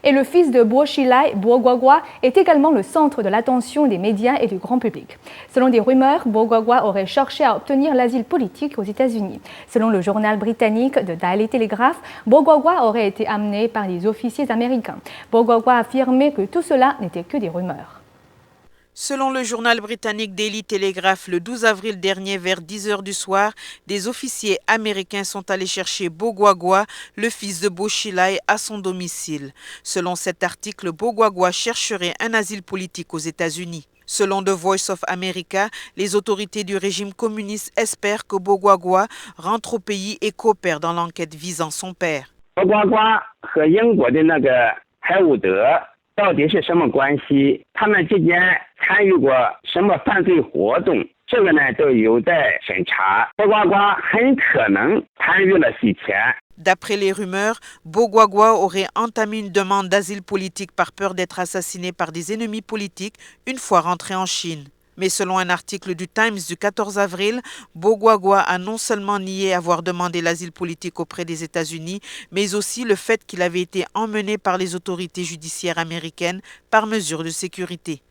Et le fils de Bo Xilai, Bo Guagua, est également le centre de l'attention des médias et du grand public. Selon des rumeurs, Bo Guagua aurait cherché à obtenir l'asile politique aux États-Unis. Selon le journal britannique The Daily Telegraph, Bo Guagua aurait été amené par des officiers américains. Bo Guagua a affirmé que tout cela n'était que des rumeurs. Selon le journal britannique Daily Telegraph, le 12 avril dernier, vers 10 heures du soir, des officiers américains sont allés chercher Bo Guagua, le fils de Bo Xilai, à son domicile. Selon cet article, Bo Guagua chercherait un asile politique aux États-Unis. Selon The Voice of America, les autorités du régime communiste espèrent que Bo Guagua rentre au pays et coopère dans l'enquête visant son père. 到底是什么关系？他们之间参与过什么犯罪活动？这个呢都有待审查。波瓜瓜很可能参与了洗钱。 D'après les rumeurs, Bo Guagua aurait entamé une demande d'asile politique par peur d'être assassiné par des ennemis politiques une fois rentré en Chine. Mais selon un article du Times du 14 avril, Bo Guagua a non seulement nié avoir demandé l'asile politique auprès des États-Unis, mais aussi le fait qu'il avait été emmené par les autorités judiciaires américaines par mesure de sécurité.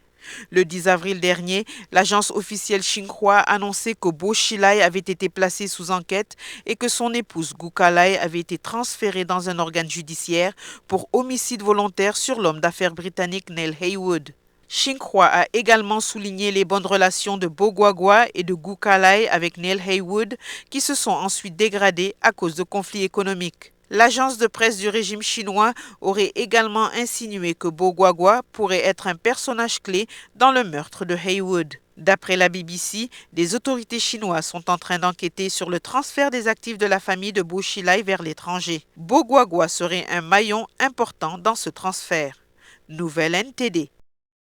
Le 10 avril dernier, l'agence officielle Xinhua a annoncé que Bo Xilai avait été placé sous enquête et que son épouse Gu Kalai avait été transférée dans un organe judiciaire pour homicide volontaire sur l'homme d'affaires britannique Neil Heywood. Xinhua a également souligné les bonnes relations de Bo Guagua et de Gu Kalai avec Neil Heywood qui se sont ensuite dégradées à cause de conflits économiques. L'agence de presse du régime chinois aurait également insinué que Bo Guagua pourrait être un personnage clé dans le meurtre de Heywood. D'après la BBC, des autorités chinoises sont en train d'enquêter sur le transfert des actifs de la famille de Bo Xilai vers l'étranger. Bo Guagua serait un maillon important dans ce transfert. Nouvelle NTD.